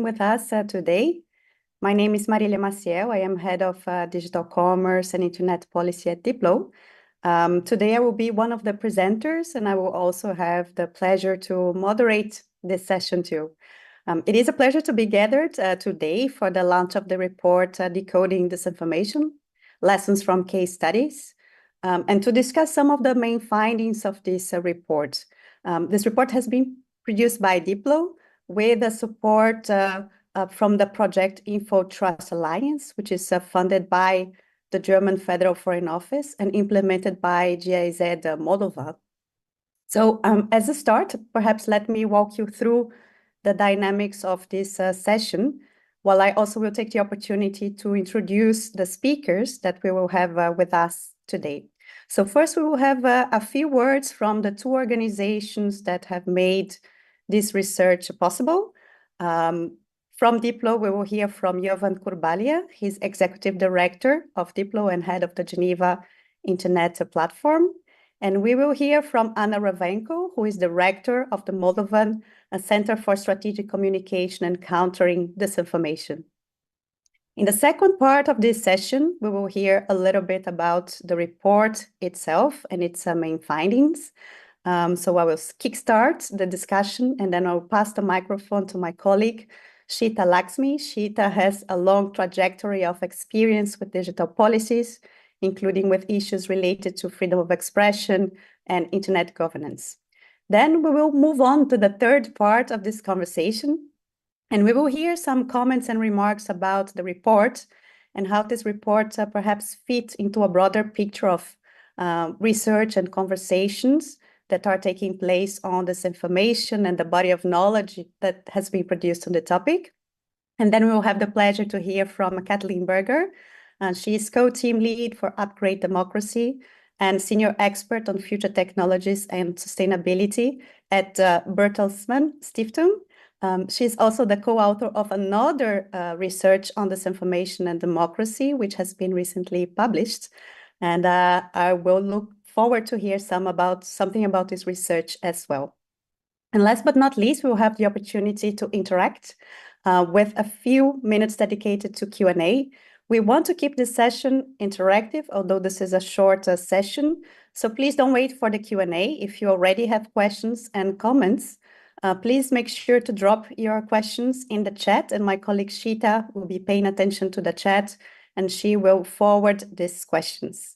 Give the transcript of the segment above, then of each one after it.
with us today. My name is Marilia Maciel. I am head of digital commerce and internet policy at Diplo. Today I will be one of the presenters, and I will also have the pleasure to moderate this session too. It is a pleasure to be gathered today for the launch of the report Decoding Disinformation, Lessons from Case Studies, and to discuss some of the main findings of this report. This report has been produced by Diplo with the support from the project Info Trust Alliance, which is funded by the German Federal Foreign Office and implemented by GIZ Moldova. So as a start, perhaps let me walk you through the dynamics of this session, while I also will take the opportunity to introduce the speakers that we will have with us today. So first, we will have a few words from the two organizations that have made this research possible. From Diplo, we will hear from Jovan Kurbalia. He's Executive Director of Diplo and Head of the Geneva Internet Platform. And we will hear from Anna Ravenko, who is Director of the Moldovan Center for Strategic Communication and Countering Disinformation. In the second part of this session, we will hear a little bit about the report itself and its main findings. So I will kickstart the discussion, and then I'll pass the microphone to my colleague, Shita Laxmi. Shita has a long trajectory of experience with digital policies, including with issues related to freedom of expression and internet governance. Then we will move on to the third part of this conversation, and we will hear some comments and remarks about the report and how this report perhaps fits into a broader picture of research and conversations that are taking place on this information and the body of knowledge that has been produced on the topic. And then we will have the pleasure to hear from Kathleen Berger. She is co-team lead for Upgrade Democracy and senior expert on future technologies and sustainability at Bertelsmann Stiftung. She's also the co-author of another research on disinformation and democracy, which has been recently published. And I will look forward to hear something about this research as well. And last but not least, we will have the opportunity to interact with a few minutes dedicated to Q&A. We want to keep this session interactive, although this is a short session. So please don't wait for the Q&A. If you already have questions and comments, please make sure to drop your questions in the chat, and my colleague Shita will be paying attention to the chat, and she will forward these questions.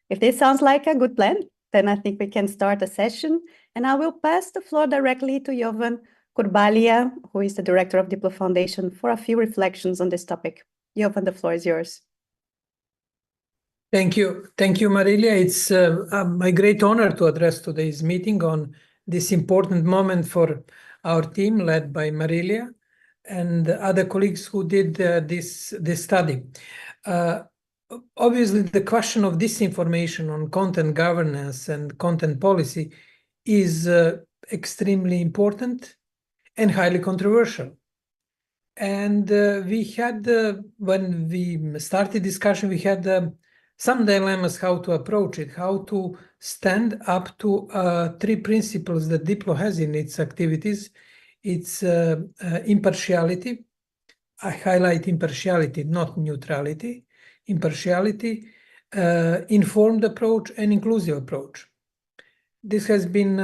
If this sounds like a good plan, then I think we can start the session, and I will pass the floor directly to Jovan Kurbalia, who is the director of DiploFoundation, for a few reflections on this topic. Jovan, the floor is yours. Thank you. Thank you, Marilia. It's my great honor to address today's meeting on this important moment for our team, led by Marilia and other colleagues who did this study. Obviously, the question of disinformation on content governance and content policy is extremely important and highly controversial. And we had, when we started discussion, we had some dilemmas how to approach it, how to stand up to three principles that Diplo has in its activities. It's impartiality. I highlight impartiality, not neutrality. Impartiality, informed approach, and inclusive approach. This has been,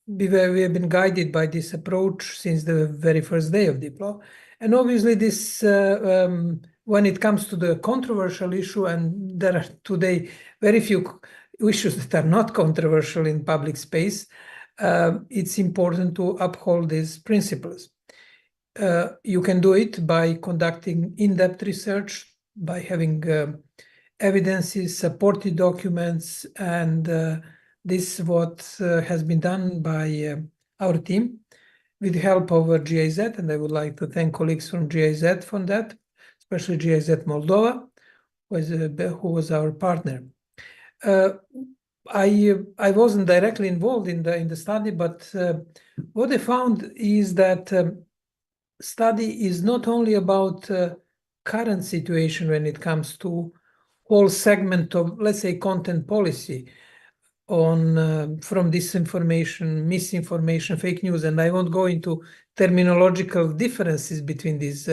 we have been guided by this approach since the very first day of Diplo. And obviously this, when it comes to the controversial issue, and there are today very few issues that are not controversial in public space, it's important to uphold these principles. You can do it by conducting in-depth research, by having evidences, supported documents, and this is what has been done by our team with the help of GIZ, and I would like to thank colleagues from GIZ for that, especially GIZ Moldova, who was our partner. I wasn't directly involved in the study, but what I found is that study is not only about current situation when it comes to whole segment of, let's say, content policy. on from disinformation, misinformation, fake news, and I won't go into terminological differences between these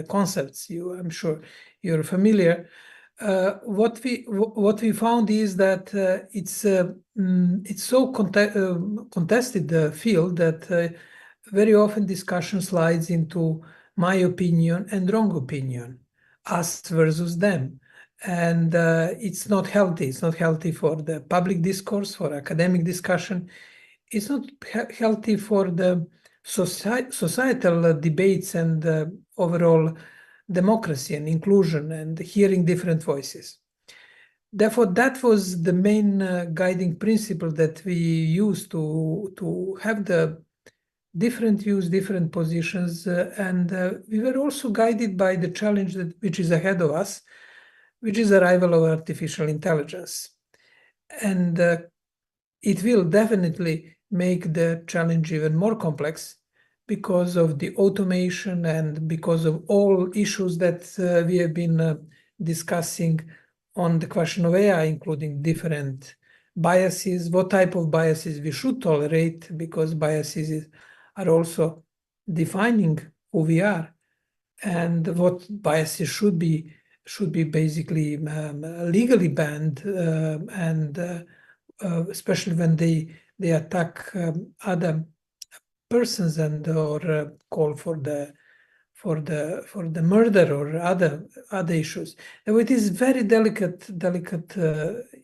concepts. I'm sure you're familiar. What we found is that it's so contested field that very often discussion slides into my opinion and wrong opinion, us versus them. And it's not healthy. It's not healthy for the public discourse, for academic discussion. It's not healthy for the societal debates and overall democracy and inclusion and hearing different voices. Therefore, that was the main guiding principle that we used to have the different views, different positions, and we were also guided by the challenge which is ahead of us, which is arrival of artificial intelligence. And it will definitely make the challenge even more complex because of the automation and because of all issues that we have been discussing on the question of AI, including different biases, what type of biases we should tolerate, because biases are also defining who we are, and what biases should be basically legally banned, and especially when they attack other persons and or call for the murder or other issues. Now, it is very delicate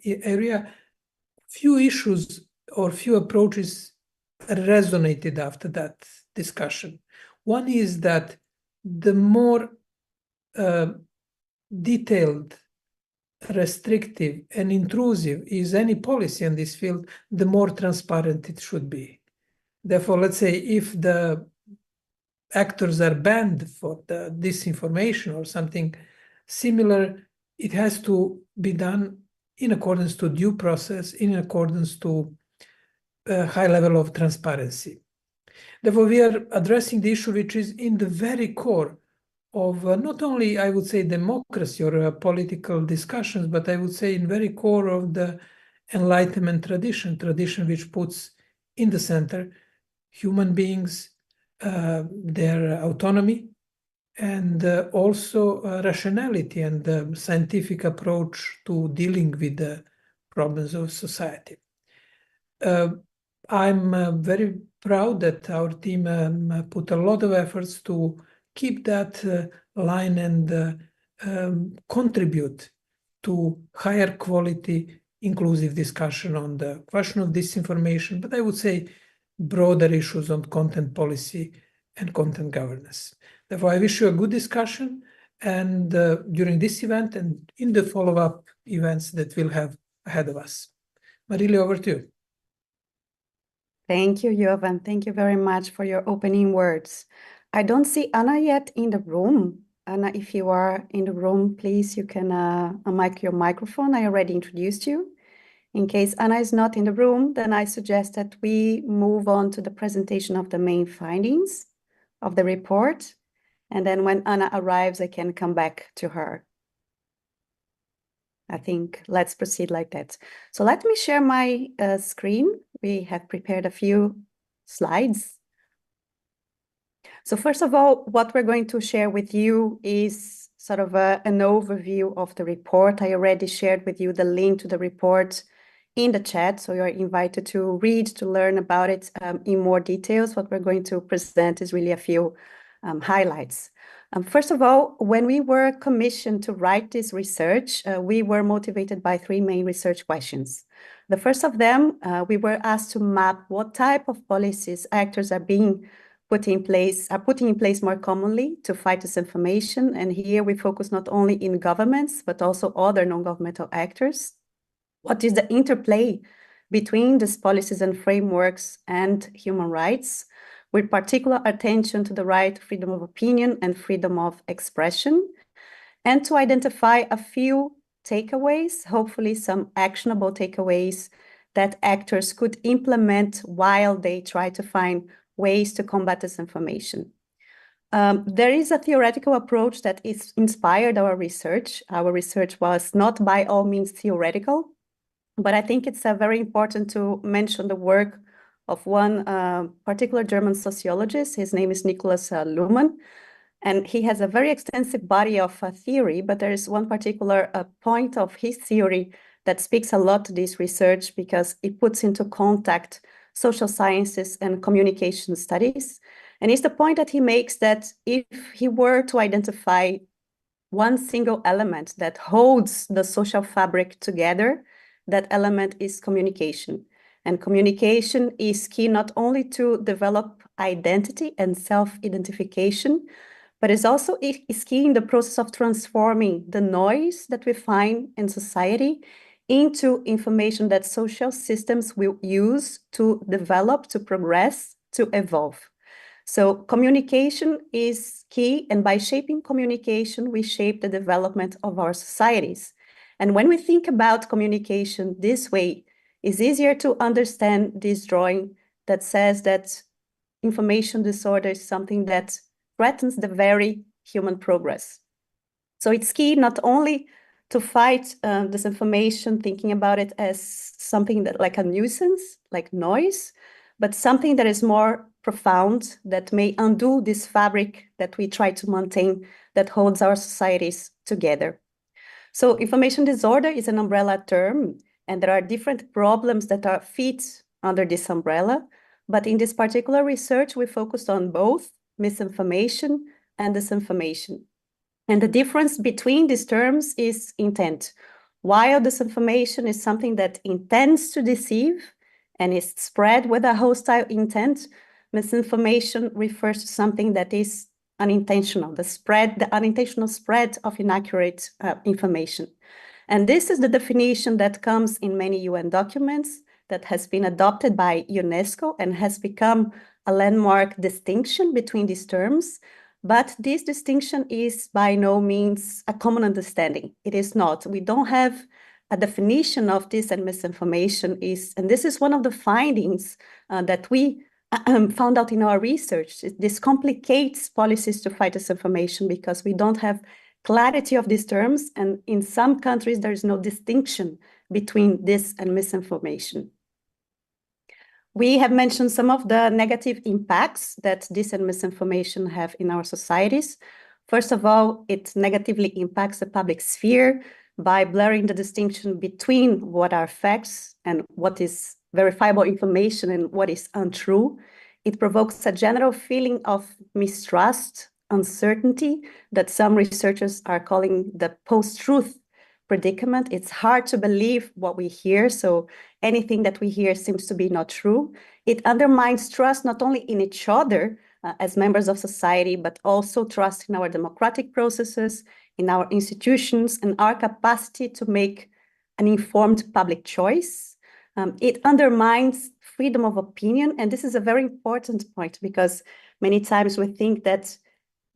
area. Few issues or few approaches resonated after that discussion. One is that the more detailed, restrictive, and intrusive is any policy in this field, the more transparent it should be. Therefore, let's say if the actors are banned for the disinformation or something similar, it has to be done in accordance to due process, in accordance to a high level of transparency. Therefore, we are addressing the issue which is in the very core of not only, I would say, democracy or political discussions, but I would say in very core of the Enlightenment tradition which puts in the center human beings, their autonomy, and also rationality and the scientific approach to dealing with the problems of society. I'm very proud that our team put a lot of efforts to keep that line and contribute to higher quality, inclusive discussion on the question of disinformation, but I would say broader issues on content policy and content governance. Therefore, I wish you a good discussion and during this event and in the follow-up events that we'll have ahead of us. Marilia, over to you. Thank you, Jovan. Thank you very much for your opening words. I don't see Anna yet in the room. Anna, if you are in the room, please, you can unmic your microphone. I already introduced you. In case Anna is not in the room, then I suggest that we move on to the presentation of the main findings of the report. And then when Anna arrives, I can come back to her. I think let's proceed like that. So let me share my screen. We have prepared a few slides. So first of all, what we're going to share with you is sort of an overview of the report. I already shared with you the link to the report in the chat, so you're invited to read, to learn about it in more details. What we're going to present is really a few highlights. First of all, when we were commissioned to write this research, we were motivated by three main research questions. The first of them, we were asked to map what type of policies actors are putting in place more commonly to fight disinformation. And here we focus not only in governments, but also other non-governmental actors. What is the interplay between these policies and frameworks and human rights, with particular attention to the right to freedom of opinion and freedom of expression, and to identify a few takeaways, hopefully some actionable takeaways that actors could implement while they try to find ways to combat disinformation. There is a theoretical approach that is inspired our research. Our research was not by all means theoretical. but I think it's very important to mention the work of one particular German sociologist. His name is Niklas Luhmann, and he has a very extensive body of theory, but there is one particular point of his theory that speaks a lot to this research because it puts into contact social sciences and communication studies. And it's the point that he makes that if he were to identify one single element that holds the social fabric together, that element is communication. And communication is key not only to develop identity and self-identification, but it's also is key in the process of transforming the noise that we find in society into information that social systems will use to develop, to progress, to evolve. So communication is key, and by shaping communication, we shape the development of our societies. And when we think about communication this way, it's easier to understand this drawing that says that information disorder is something that threatens the very human progress. So it's key not only to fight disinformation, thinking about it as something that like a nuisance, like noise, but something that is more profound, that may undo this fabric that we try to maintain that holds our societies together. So information disorder is an umbrella term, and there are different problems that are fit under this umbrella. But in this particular research, we focused on both misinformation and disinformation. And the difference between these terms is intent. While disinformation is something that intends to deceive and is spread with a hostile intent, misinformation refers to something that is unintentional, the unintentional spread of inaccurate information. And this is the definition that comes in many UN documents, that has been adopted by UNESCO and has become a landmark distinction between these terms. But this distinction is by no means a common understanding. It is not. We don't have a definition of this, and misinformation is, and this is one of the findings that we found out in our research. This complicates policies to fight disinformation because we don't have clarity of these terms, and in some countries there is no distinction between this and misinformation. We have mentioned some of the negative impacts that this and misinformation have in our societies. First of all, it negatively impacts the public sphere by blurring the distinction between what are facts and what is verifiable information and what is untrue. It provokes a general feeling of mistrust, uncertainty, that some researchers are calling the post-truth predicament. It's hard to believe what we hear, so anything that we hear seems to be not true. It undermines trust not only in each other as members of society, but also trust in our democratic processes, in our institutions, and our capacity to make an informed public choice. It undermines freedom of opinion, and this is a very important point because many times we think that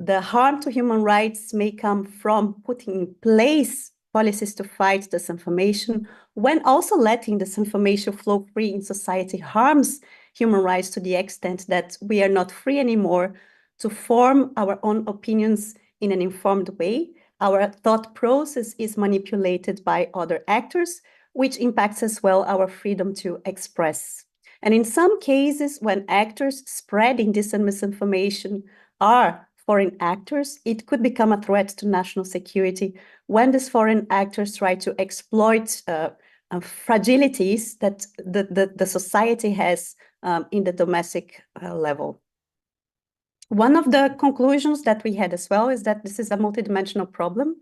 the harm to human rights may come from putting in place policies to fight disinformation, when also letting disinformation flow free in society harms human rights to the extent that we are not free anymore to form our own opinions in an informed way. Our thought process is manipulated by other actors, which impacts as well our freedom to express. And in some cases, when actors spreading dis and misinformation are foreign actors, it could become a threat to national security when these foreign actors try to exploit fragilities that the society has in the domestic level. One of the conclusions that we had as well is that this is a multidimensional problem.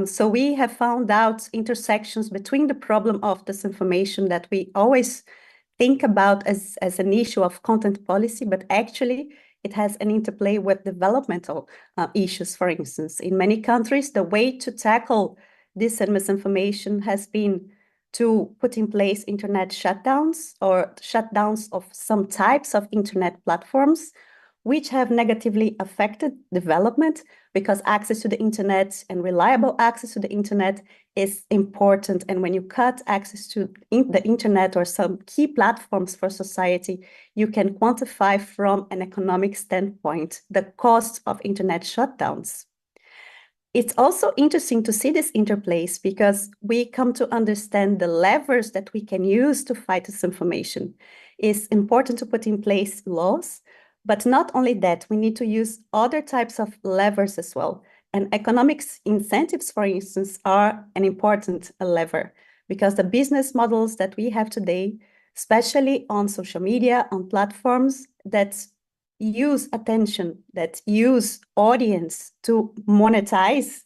So we have found out intersections between the problem of disinformation that we always think about as an issue of content policy, but actually it has an interplay with developmental issues. For instance, in many countries, the way to tackle this and misinformation has been to put in place internet shutdowns or shutdowns of some types of internet platforms, which have negatively affected development because access to the internet and reliable access to the internet is important. And when you cut access to the internet or some key platforms for society, you can quantify from an economic standpoint the cost of internet shutdowns. It's also interesting to see this interplays because we come to understand the levers that we can use to fight disinformation. It's important to put in place laws, but not only that, we need to use other types of levers as well. And economics incentives, for instance, are an important lever because the business models that we have today, especially on social media, on platforms that use attention, that use audience to monetize.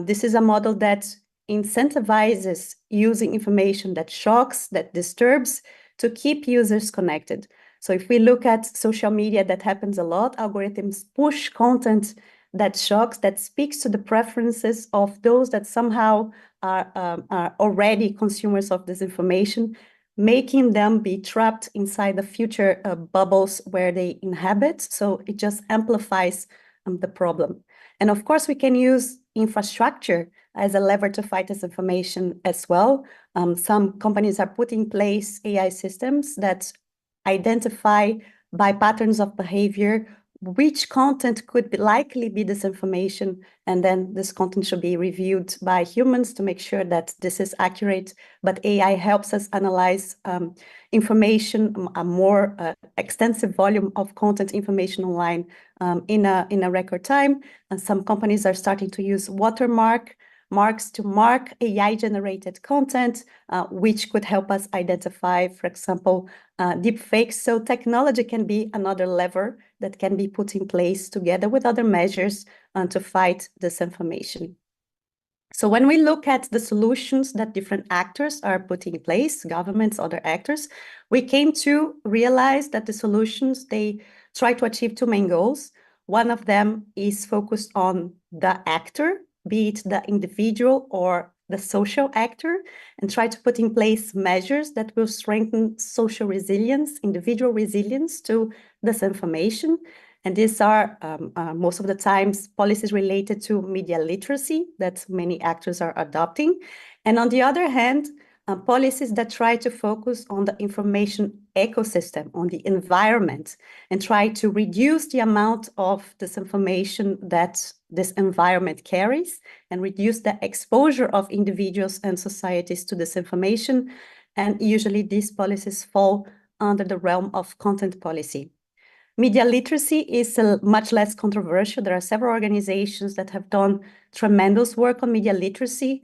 This is a model that incentivizes using information that shocks, that disturbs, to keep users connected. So if we look at social media, that happens a lot. Algorithms push content that shocks, that speaks to the preferences of those that somehow are already consumers of this information, making them be trapped inside the future bubbles where they inhabit. So it just amplifies the problem. And of course, we can use infrastructure as a lever to fight disinformation as well. Some companies are putting in place AI systems that identify by patterns of behavior which content could likely be disinformation, and then this content should be reviewed by humans to make sure that this is accurate. But AI helps us analyze information, a more extensive volume of content information online in a record time. And some companies are starting to use marks to mark AI-generated content, which could help us identify, for example, deepfakes. So technology can be another lever that can be put in place together with other measures to fight disinformation. So when we look at the solutions that different actors are putting in place, governments, other actors, we came to realize that the solutions, they try to achieve two main goals. One of them is focused on the actor, be it the individual or the social actor, and try to put in place measures that will strengthen social resilience, individual resilience to disinformation. And these are most of the times policies related to media literacy that many actors are adopting. And on the other hand, policies that try to focus on the information ecosystem, on the environment, and try to reduce the amount of disinformation that this environment carries and reduce the exposure of individuals and societies to disinformation. And usually these policies fall under the realm of content policy. Media literacy is much less controversial. There are several organizations that have done tremendous work on media literacy.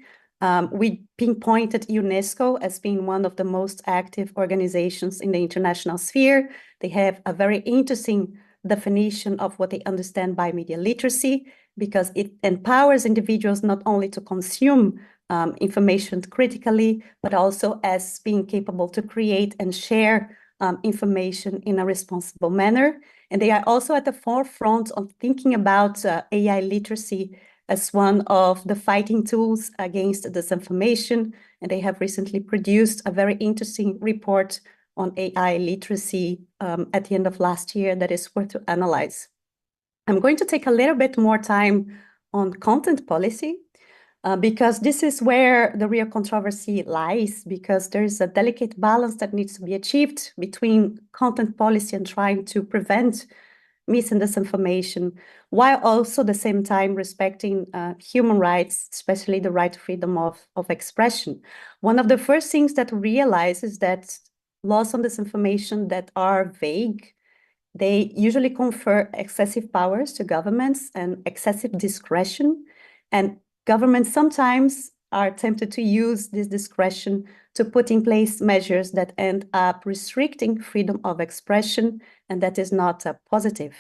We pinpointed UNESCO as being one of the most active organizations in the international sphere. They have a very interesting definition of what they understand by media literacy, because it empowers individuals not only to consume information critically, but also as being capable to create and share information in a responsible manner. And they are also at the forefront of thinking about AI literacy as one of the fighting tools against disinformation. And they have recently produced a very interesting report on AI literacy at the end of last year that is worth to analyze. I'm going to take a little bit more time on content policy because this is where the real controversy lies, because there is a delicate balance that needs to be achieved between content policy and trying to prevent mis and disinformation, while also at the same time respecting human rights, especially the right to freedom of expression. One of the first things that we realize is that laws on disinformation that are vague, they usually confer excessive powers to governments and excessive discretion. And governments sometimes are tempted to use this discretion to put in place measures that end up restricting freedom of expression, and that is not positive.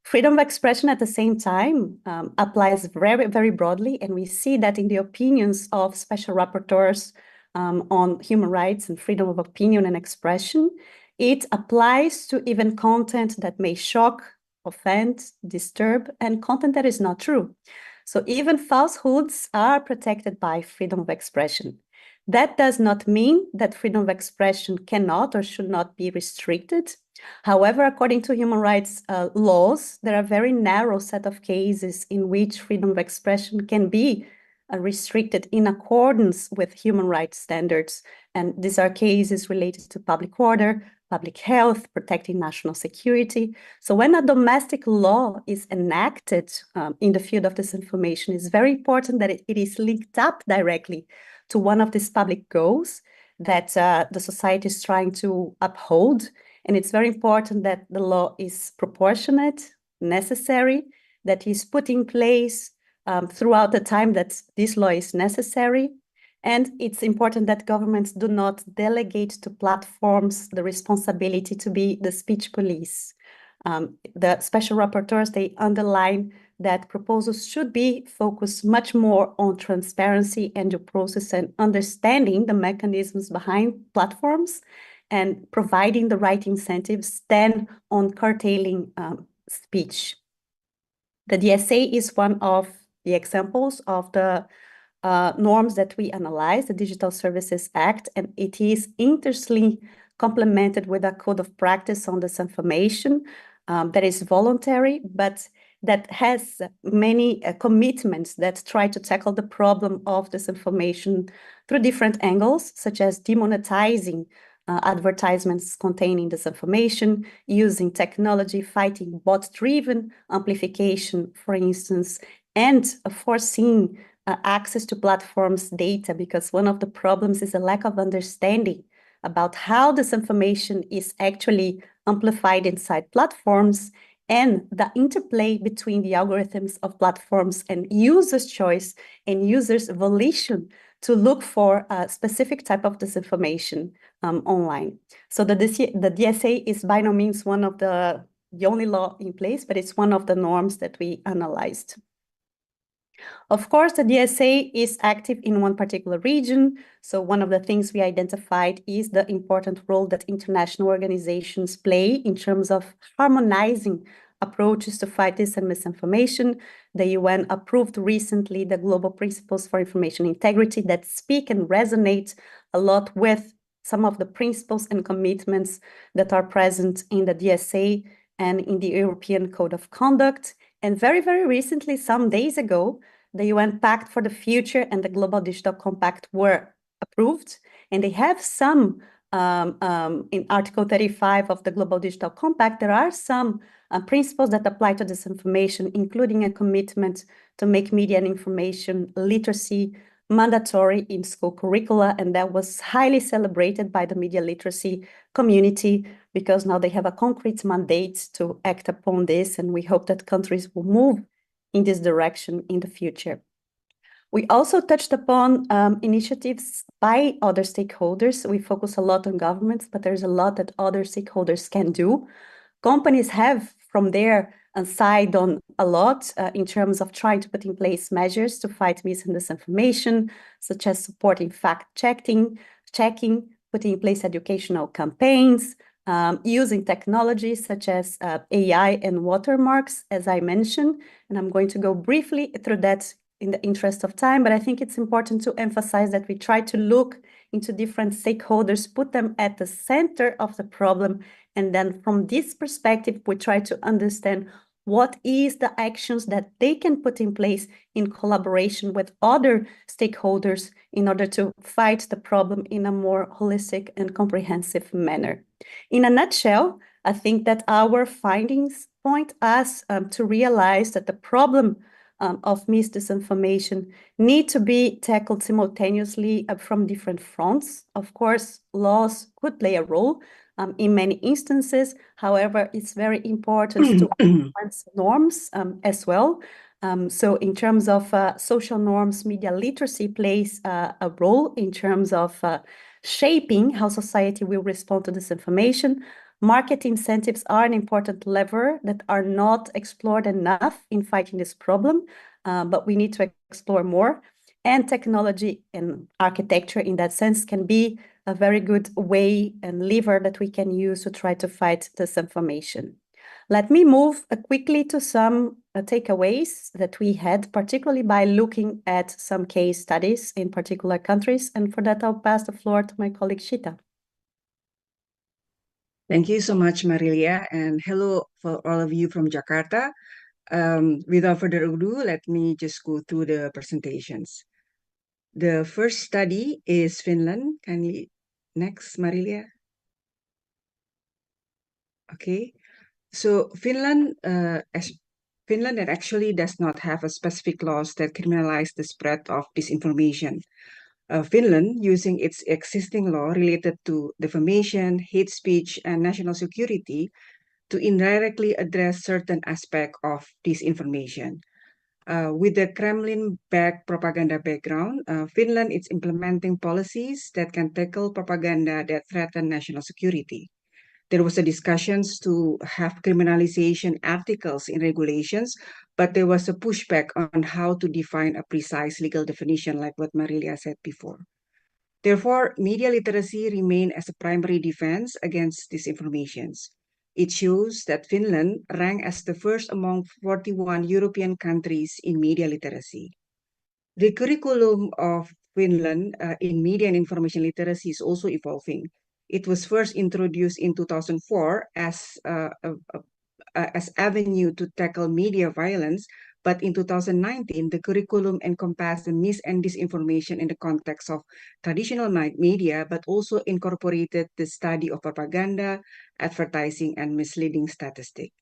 Freedom of expression at the same time applies very, very broadly, and we see that in the opinions of special rapporteurs on human rights and freedom of opinion and expression. It applies to even content that may shock, offend, disturb, and content that is not true. So even falsehoods are protected by freedom of expression. That does not mean that freedom of expression cannot or should not be restricted. However, according to human rights laws, there are a very narrow set of cases in which freedom of expression can be restricted in accordance with human rights standards. And these are cases related to public order, public health, protecting national security. So when a domestic law is enacted in the field of disinformation, it's very important that it is linked up directly to one of these public goals that the society is trying to uphold. And it's very important that the law is proportionate, necessary, that is put in place throughout the time that this law is necessary. And it's important that governments do not delegate to platforms the responsibility to be the speech police. The special rapporteurs, they underline that proposals should be focused much more on transparency and due process and understanding the mechanisms behind platforms and providing the right incentives than on curtailing speech. The DSA is one of the examples of the norms that we analyze, the Digital Services Act, and it is intersely complemented with a code of practice on disinformation that is voluntary, but that has many commitments that try to tackle the problem of disinformation through different angles, such as demonetizing advertisements containing disinformation, using technology, fighting bot-driven amplification, for instance, and foreseeing access to platforms' data, because one of the problems is a lack of understanding about how disinformation is actually amplified inside platforms and the interplay between the algorithms of platforms and users' choice and users' volition to look for a specific type of disinformation online. So the DSA is by no means one of the only law in place, but it's one of the norms that we analyzed. Of course, the DSA is active in one particular region. So one of the things we identified is the important role that international organizations play in terms of harmonizing approaches to fight this and misinformation. The UN approved recently the Global Principles for Information Integrity that speak and resonate a lot with some of the principles and commitments that are present in the DSA and in the European Code of Conduct. And very, very recently, some days ago, the UN Pact for the Future and the Global Digital Compact were approved, and they have some, in Article 35 of the Global Digital Compact, there are some principles that apply to disinformation, including a commitment to make media and information literacy mandatory in school curricula, and that was highly celebrated by the media literacy community because now they have a concrete mandate to act upon this, and we hope that countries will move in this direction in the future. We also touched upon initiatives by other stakeholders. We focus a lot on governments, but there's a lot that other stakeholders can do. Companies have from their side on a lot in terms of trying to put in place measures to fight mis and disinformation, such as supporting fact-checking, putting in place educational campaigns, using technologies such as AI and watermarks, as I mentioned, and I'm going to go briefly through that in the interest of time, but I think it's important to emphasize that we try to look into different stakeholders, put them at the center of the problem, and then from this perspective, we try to understand what is the actions that they can put in place in collaboration with other stakeholders in order to fight the problem in a more holistic and comprehensive manner. In a nutshell, I think that our findings point us to realize that the problem of mis-disinformation need to be tackled simultaneously from different fronts. Of course, laws could play a role in many instances. However, it's very important to advance norms as well. So in terms of social norms, media literacy plays a role in terms of shaping how society will respond to disinformation. Market incentives are an important lever that are not explored enough in fighting this problem, but we need to explore more. And technology and architecture in that sense can be a very good way and lever that we can use to try to fight disinformation. Let me move quickly to some takeaways that we had, particularly by looking at some case studies in particular countries. And for that, I'll pass the floor to my colleague Shita. Thank you so much, Marilia, and hello for all of you from Jakarta. Without further ado, let me just go through the presentations. The first study is Finland. Kindly next, Marilia. Okay, so Finland actually does not have a specific laws that criminalize the spread of disinformation. Finland, using its existing law related to defamation, hate speech, and national security, to indirectly address certain aspects of disinformation. With the Kremlin-backed propaganda background, Finland is implementing policies that can tackle propaganda that threaten national security. There was a discussions to have criminalization articles in regulations, but there was a pushback on how to define a precise legal definition, like what Marilia said before. Therefore, media literacy remains as a primary defense against disinformations. It shows that Finland ranked as the first among 41 European countries in media literacy. The curriculum of Finland in media and information literacy is also evolving. It was first introduced in 2004 as avenue to tackle media violence, but in 2019, the curriculum encompassed the mis and disinformation in the context of traditional media, but also incorporated the study of propaganda, advertising, and misleading statistics.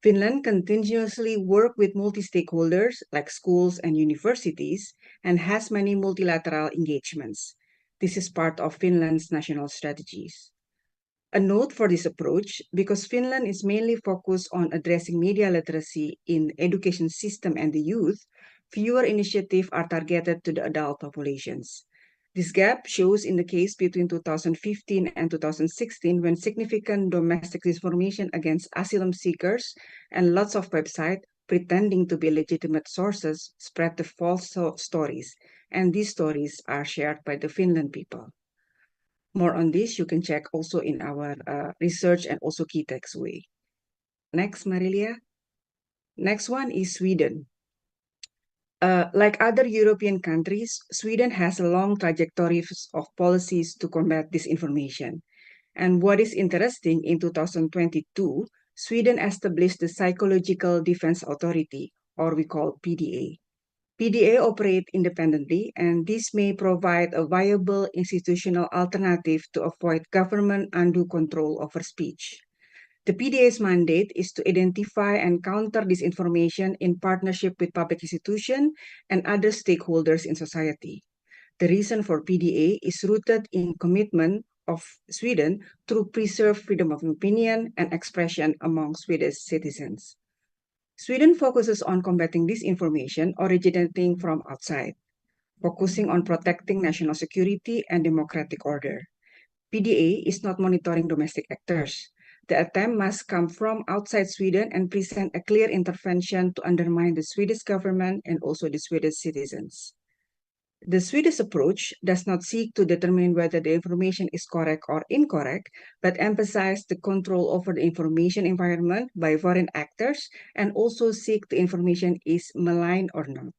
Finland continuously works with multi-stakeholders like schools and universities and has many multilateral engagements. This is part of Finland's national strategies. A note for this approach, because Finland is mainly focused on addressing media literacy in education system and the youth, fewer initiatives are targeted to the adult populations. This gap shows in the case between 2015 and 2016 when significant domestic disinformation against asylum seekers and lots of websites pretending to be legitimate sources spread the false stories, and these stories are shared by the Finland people. More on this, you can check also in our research and also key takeaway. Next, Marilia. Next one is Sweden. Like other European countries, Sweden has a long trajectory of policies to combat disinformation. And what is interesting, in 2022, Sweden established the Psychological Defense Authority, or we call PDA. PDA operate independently, and this may provide a viable institutional alternative to avoid government undue control over speech. The PDA's mandate is to identify and counter disinformation in partnership with public institutions and other stakeholders in society. The reason for PDA is rooted in commitment of Sweden to preserve freedom of opinion and expression among Swedish citizens. Sweden focuses on combating disinformation originating from outside, focusing on protecting national security and democratic order. PDA is not monitoring domestic actors. The attempt must come from outside Sweden and present a clear intervention to undermine the Swedish government and also the Swedish citizens. The Swedish approach does not seek to determine whether the information is correct or incorrect, but emphasizes the control over the information environment by foreign actors and also seek the information is malign or not.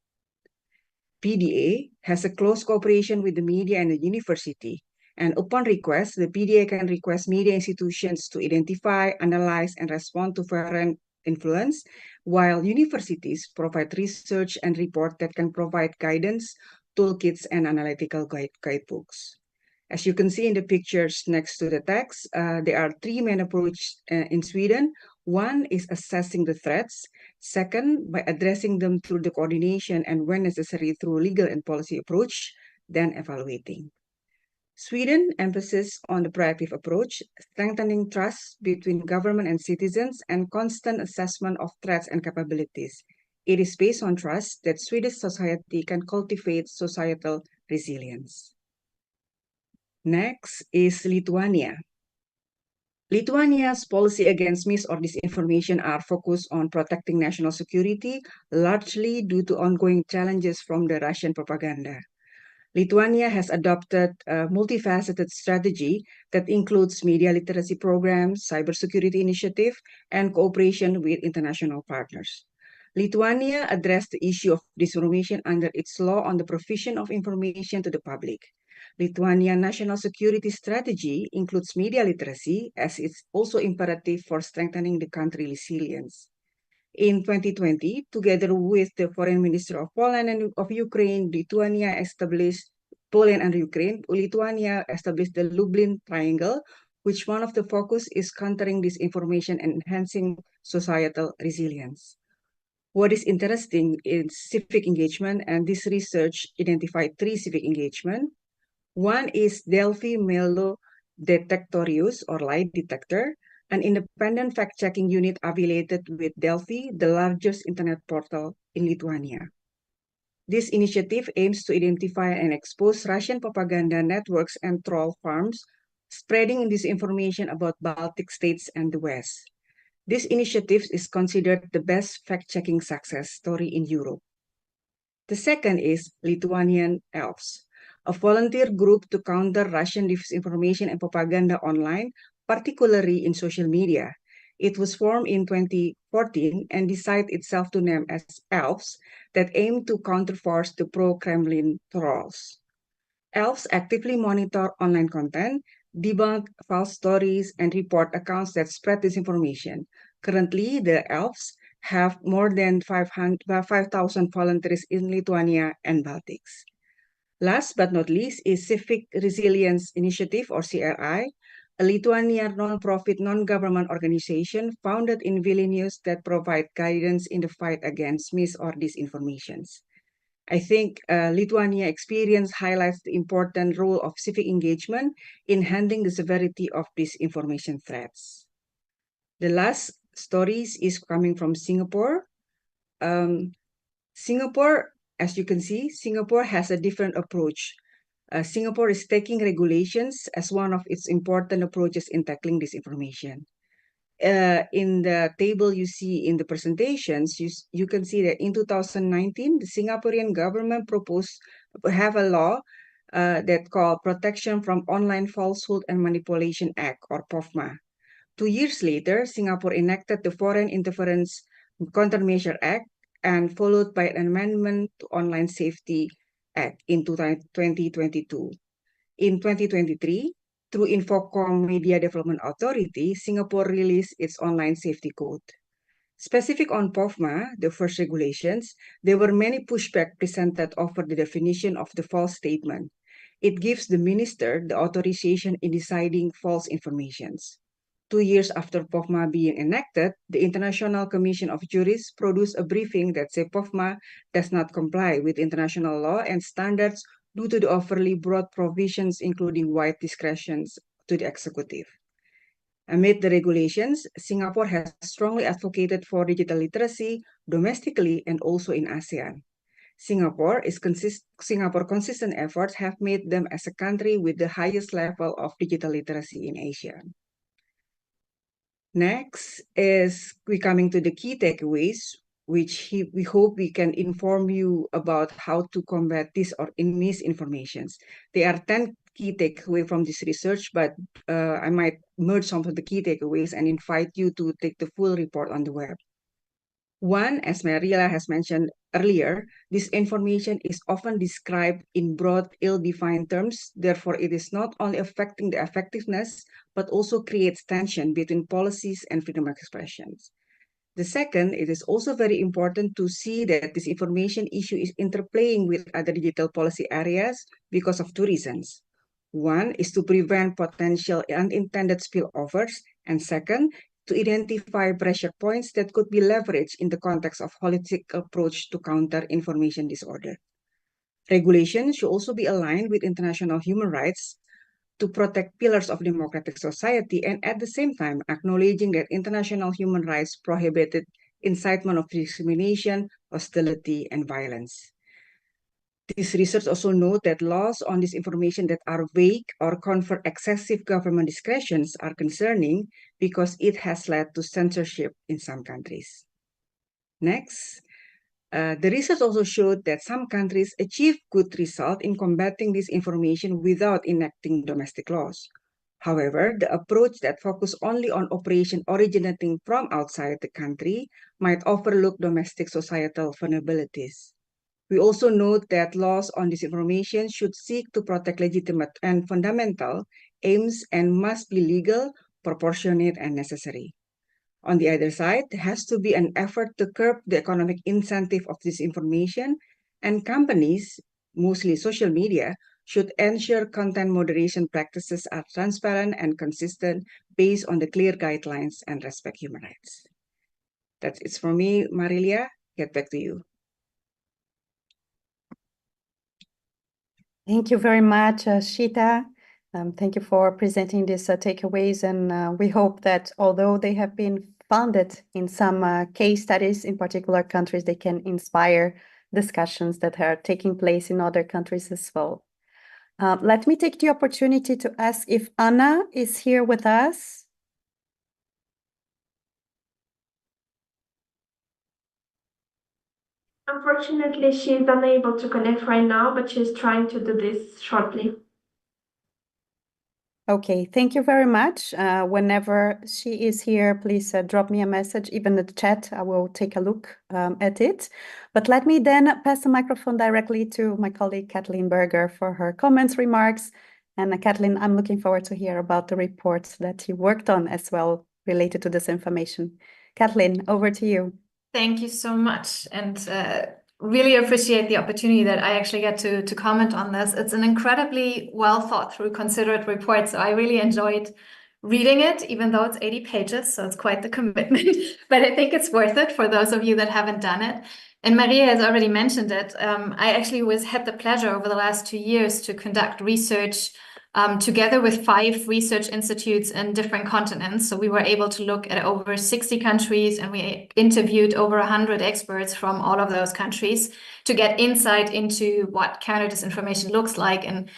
PDA has a close cooperation with the media and the university. And upon request, the PDA can request media institutions to identify, analyze, and respond to foreign influence, while universities provide research and report that can provide guidance, toolkits, and analytical guidebooks. As you can see in the pictures next to the text, there are three main approaches in Sweden. One is assessing the threats. Second, by addressing them through the coordination and when necessary through legal and policy approach, then evaluating. Sweden emphasizes on the proactive approach, strengthening trust between government and citizens, and constant assessment of threats and capabilities. It is based on trust that Swedish society can cultivate societal resilience. Next is Lithuania. Lithuania's policy against mis or disinformation are focused on protecting national security, largely due to ongoing challenges from the Russian propaganda. Lithuania has adopted a multifaceted strategy that includes media literacy programs, cybersecurity initiative, and cooperation with international partners. Lithuania addressed the issue of disinformation under its law on the provision of information to the public. Lithuania national security strategy includes media literacy as it's also imperative for strengthening the country's resilience. In 2020, together with the Foreign Minister of Poland and of Ukraine, Lithuania established the Lublin Triangle, which one of the focus is countering disinformation and enhancing societal resilience. What is interesting is civic engagement, and this research identified 3 civic engagement. One is Delphi Melo Detectorius, or lie detector, an independent fact-checking unit affiliated with Delphi, the largest internet portal in Lithuania. This initiative aims to identify and expose Russian propaganda networks and troll farms spreading disinformation about Baltic states and the West. This initiative is considered the best fact-checking success story in Europe. The second is Lithuanian Elves, a volunteer group to counter Russian disinformation and propaganda online, particularly in social media. It was formed in 2014 and decided itself to name as Elves that aim to counterforce the pro-Kremlin trolls. Elves actively monitor online content, debunk false stories, and report accounts that spread disinformation. Currently, the Elves have more than 5,000 volunteers in Lithuania and Baltics. Last but not least is Civic Resilience Initiative, or CRI, a Lithuanian non-profit, non-government organization founded in Vilnius that provide guidance in the fight against mis or disinformations. I think Lithuania experience highlights the important role of civic engagement in handling the severity of disinformation threats. The last stories is coming from Singapore. Singapore, as you can see, Singapore has a different approach. Singapore is taking regulations as one of its important approaches in tackling disinformation. In the table you see in the presentations, you can see that in 2019, the Singaporean government proposed to have a law that called Protection from Online Falsehood and Manipulation Act, or POFMA. 2 years later, Singapore enacted the Foreign Interference Countermeasure Act, and followed by an amendment to Online Safety Act in 2022. In 2023, through Infocom Media Development Authority, Singapore released its online safety code. Specific on POFMA, the first regulations, there were many pushback presented over the definition of the false statement. It gives the minister the authorization in deciding false informations. 2 years after POFMA being enacted, the International Commission of Jurists produced a briefing that said POFMA does not comply with international law and standards due to the overly broad provisions, including wide discretions to the executive. Amid the regulations, Singapore has strongly advocated for digital literacy domestically and also in ASEAN. Singapore's consistent efforts have made them as a country with the highest level of digital literacy in Asia. Next is we coming to the key takeaways, which we hope we can inform you about how to combat this or misinformations. There are 10 key takeaways from this research, but I might merge some of the key takeaways and invite you to take the full report on the web. One, as Mariela has mentioned earlier, this information is often described in broad, ill-defined terms. Therefore, it is not only affecting the effectiveness, but also creates tension between policies and freedom of expression. The second, it is also very important to see that this information issue is interplaying with other digital policy areas because of 2 reasons. One is to prevent potential unintended spillovers, and second, to identify pressure points that could be leveraged in the context of holistic approach to counter information disorder. Regulation should also be aligned with international human rights to protect pillars of democratic society, and at the same time acknowledging that international human rights prohibited incitement of discrimination, hostility, and violence. This research also notes that laws on disinformation that are vague or confer excessive government discretions are concerning because it has led to censorship in some countries. Next, the research also showed that some countries achieve good results in combating disinformation without enacting domestic laws. However, the approach that focuses only on operation originating from outside the country might overlook domestic societal vulnerabilities. We also note that laws on disinformation should seek to protect legitimate and fundamental aims and must be legal, proportionate, and necessary. On the other side, there has to be an effort to curb the economic incentive of disinformation, and companies, mostly social media, should ensure content moderation practices are transparent and consistent based on the clear guidelines and respect human rights. That's it for me, Marilia. Get back to you. Thank you very much, Shita. Thank you for presenting these takeaways, and we hope that although they have been founded in some case studies in particular countries, they can inspire discussions that are taking place in other countries as well. Let me take the opportunity to ask if Anna is here with us. Unfortunately, she is unable to connect right now, but she's trying to do this shortly. Okay, thank you very much. Whenever she is here, please drop me a message, even in the chat. I will take a look at it. But let me then pass the microphone directly to my colleague, Kathleen Berger, for her comments, remarks. And Kathleen, I'm looking forward to hear about the reports that you worked on as well related to this information. Kathleen, over to you. Thank you so much. And really appreciate the opportunity that I actually get to comment on this. It's an incredibly well thought through, considered report. So I really enjoyed reading it, even though it's 80 pages. So it's quite the commitment, but I think it's worth it for those of you that haven't done it. And Maria has already mentioned it. I actually had the pleasure over the last 2 years to conduct research together with 5 research institutes in different continents. So we were able to look at over 60 countries, and we interviewed over 100 experts from all of those countries to get insight into what counter disinformation looks like. And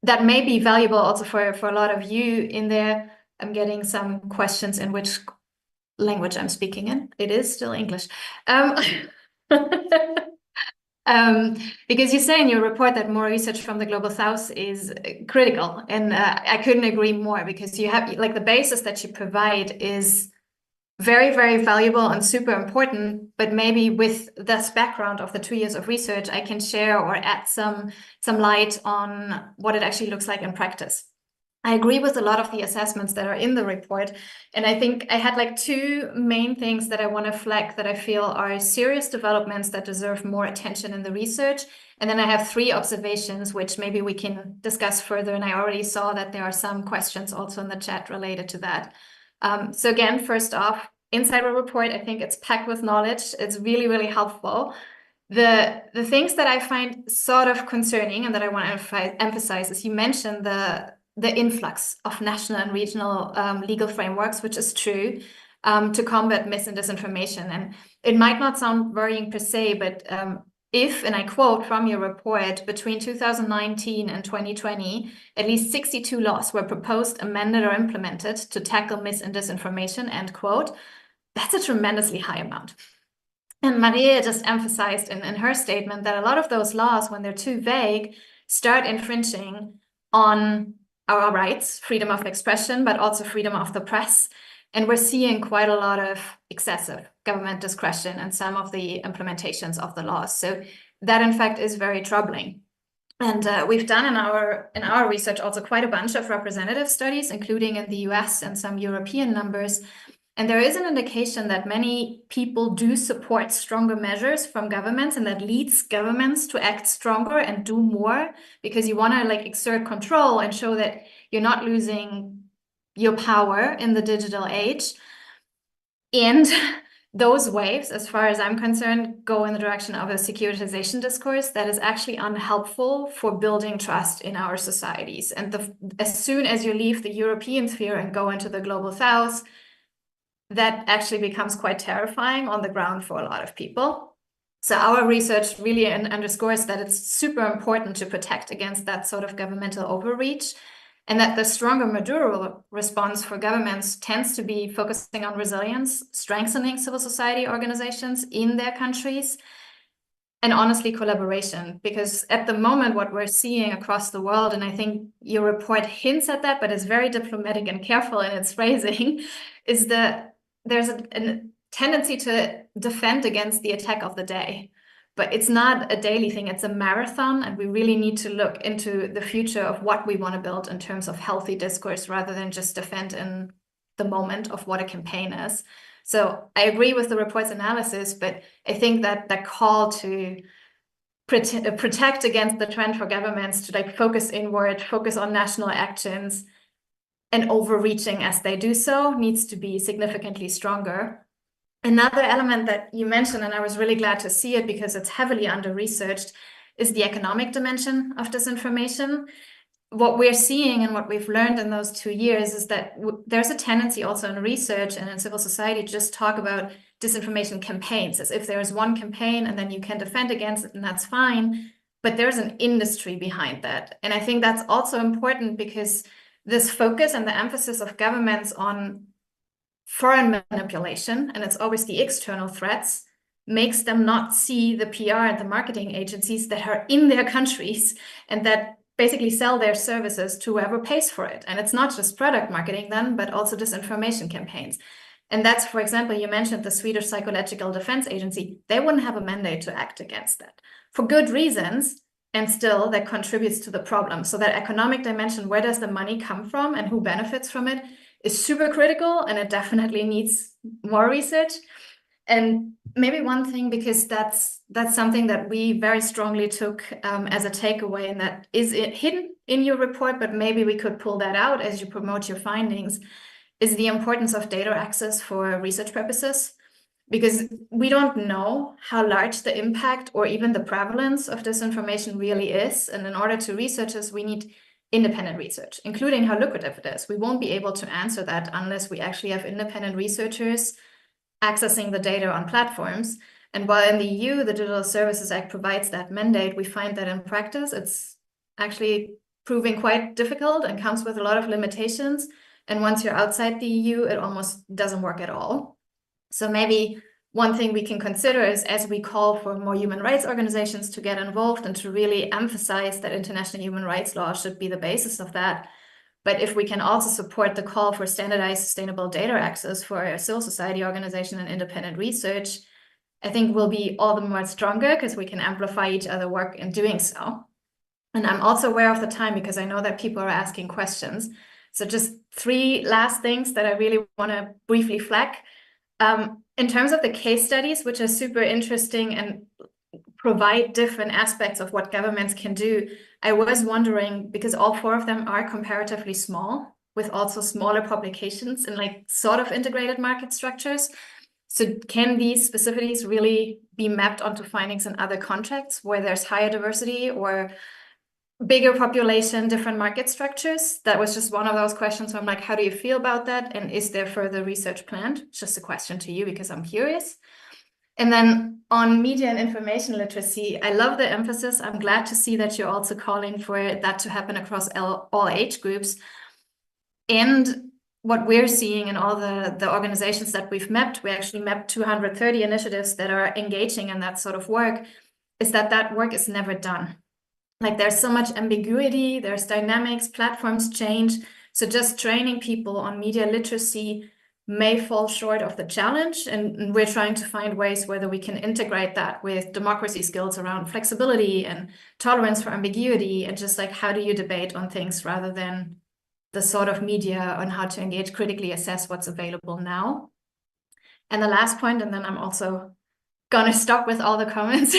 that may be valuable also for a lot of you in there. I'm getting some questions in which language I'm speaking in. It is still English. Because you say in your report that more research from the Global South is critical, and I couldn't agree more, because you have, like, the basis that you provide is very, very valuable and super important, but maybe with this background of the 2 years of research, I can share or add some light on what it actually looks like in practice. I agree with a lot of the assessments that are in the report. And I think I had like 2 main things that I want to flag that I feel are serious developments that deserve more attention in the research. And then I have 3 observations, which maybe we can discuss further. And I already saw that there are some questions also in the chat related to that. So again, first off, inside the report, I think it's packed with knowledge. It's really, really helpful. The things that I find sort of concerning and that I want to emphasize is you mentioned the influx of national and regional legal frameworks, which is true, to combat mis and disinformation. And it might not sound worrying per se, but if, and I quote from your report, between 2019 and 2020, at least 62 laws were proposed, amended, or implemented to tackle mis and disinformation, end quote, that's a tremendously high amount. And Maria just emphasized in her statement that a lot of those laws, when they're too vague, start infringing on our rights, freedom of expression, but also freedom of the press. And we're seeing quite a lot of excessive government discretion in some of the implementations of the laws. So that, in fact, is very troubling. And we've done in our research also quite a bunch of representative studies, including in the US and some European numbers. And there is an indication that many people do support stronger measures from governments, and that leads governments to act stronger and do more, because you want to like exert control and show that you're not losing your power in the digital age. And those waves, as far as I'm concerned, go in the direction of a securitization discourse that is actually unhelpful for building trust in our societies. And as soon as you leave the European sphere and go into the Global South, that actually becomes quite terrifying on the ground for a lot of people. So our research really underscores that it's super important to protect against that sort of governmental overreach, and that the stronger Maduro response for governments tends to be focusing on resilience, strengthening civil society organizations in their countries, and honestly, collaboration. Because at the moment, what we're seeing across the world, and I think your report hints at that, but is very diplomatic and careful in its phrasing, is that there's a tendency to defend against the attack of the day. But it's not a daily thing, it's a marathon, and we really need to look into the future of what we want to build in terms of healthy discourse, rather than just defend in the moment of what a campaign is. So I agree with the report's analysis, but I think that the call to protect against the trend for governments to like focus inward, focus on national actions, and overreaching as they do so needs to be significantly stronger. Another element that you mentioned, and I was really glad to see it because it's heavily under-researched, is the economic dimension of disinformation. What we're seeing and what we've learned in those 2 years is that there's a tendency also in research and in civil society to just talk about disinformation campaigns as if there is one campaign and then you can defend against it and that's fine. But there's an industry behind that. And I think that's also important because this focus and the emphasis of governments on foreign manipulation, and it's always the external threats, makes them not see the PR and the marketing agencies that are in their countries and that basically sell their services to whoever pays for it. And it's not just product marketing then, but also disinformation campaigns. And that's, for example, you mentioned the Swedish Psychological Defense Agency. They wouldn't have a mandate to act against that for good reasons. And still that contributes to the problem. So that economic dimension, where does the money come from and who benefits from it, is super critical, and it definitely needs more research. And maybe one thing, because that's something that we very strongly took as a takeaway, and that is hidden in your report, but maybe we could pull that out as you promote your findings, is the importance of data access for research purposes. Because we don't know how large the impact or even the prevalence of disinformation really is. And in order to research this, we need independent research, including how lucrative it is. We won't be able to answer that unless we actually have independent researchers accessing the data on platforms. And while in the EU, the Digital Services Act provides that mandate, we find that in practice, it's actually proving quite difficult and comes with a lot of limitations. And once you're outside the EU, it almost doesn't work at all. So maybe one thing we can consider is, as we call for more human rights organizations to get involved and to really emphasize that international human rights law should be the basis of that. But if we can also support the call for standardized sustainable data access for a civil society organization and independent research, I think we'll be all the more stronger because we can amplify each other's work in doing so. And I'm also aware of the time because I know that people are asking questions. So just 3 last things that I really want to briefly flag. In terms of the case studies, which are super interesting and provide different aspects of what governments can do, I was wondering, because all 4 of them are comparatively small, with also smaller publications and like sort of integrated market structures. So can these specificities really be mapped onto findings in other contexts where there's higher diversity or bigger population, different market structures? That was just one of those questions. So I'm like, how do you feel about that? And is there further research planned? It's just a question to you because I'm curious. And then on media and information literacy, I love the emphasis. I'm glad to see that you're also calling for that to happen across all age groups. And what we're seeing in all the organizations that we've mapped, we actually mapped 230 initiatives that are engaging in that sort of work, is that work is never done. Like there's so much ambiguity, there's dynamics, platforms change. So just training people on media literacy may fall short of the challenge. And we're trying to find ways whether we can integrate that with democracy skills around flexibility and tolerance for ambiguity, and just like how do you debate on things rather than the sort of media on how to engage, critically assess what's available now. And the last point, and then I'm also gonna stop with all the comments,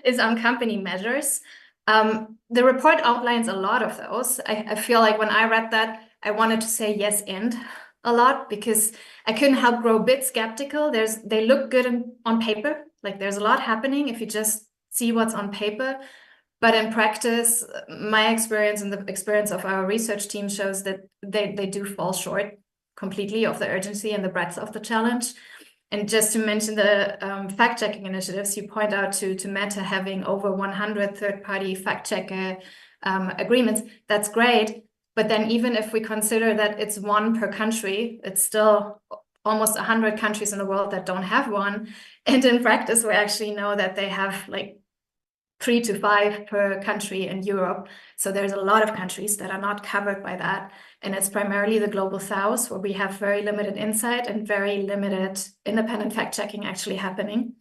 is on company measures. The report outlines a lot of those. I feel like when I read that, I wanted to say yes and a lot because I couldn't help grow a bit skeptical. They look good on paper, like there's a lot happening if you just see what's on paper. But in practice, my experience and the experience of our research team shows that they do fall short completely of the urgency and the breadth of the challenge. And just to mention the fact-checking initiatives, you point out to Meta having over 100 third-party fact-checker agreements. That's great. But then even if we consider that it's 1 per country, it's still almost 100 countries in the world that don't have one. And in practice, we actually know that they have like 3 to 5 per country in Europe. So there's a lot of countries that are not covered by that. And it's primarily the global south where we have very limited insight and very limited independent fact-checking actually happening,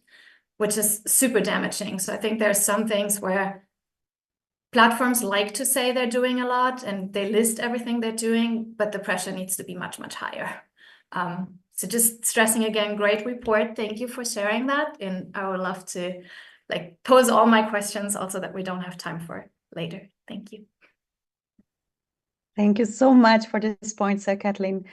which is super damaging. So I think there's some things where platforms like to say they're doing a lot and they list everything they're doing, but the pressure needs to be much, much higher. So just stressing again, great report. Thank you for sharing that. And I would love to like pose all my questions also that we don't have time for later. Thank you. Thank you so much for this point, Kathleen.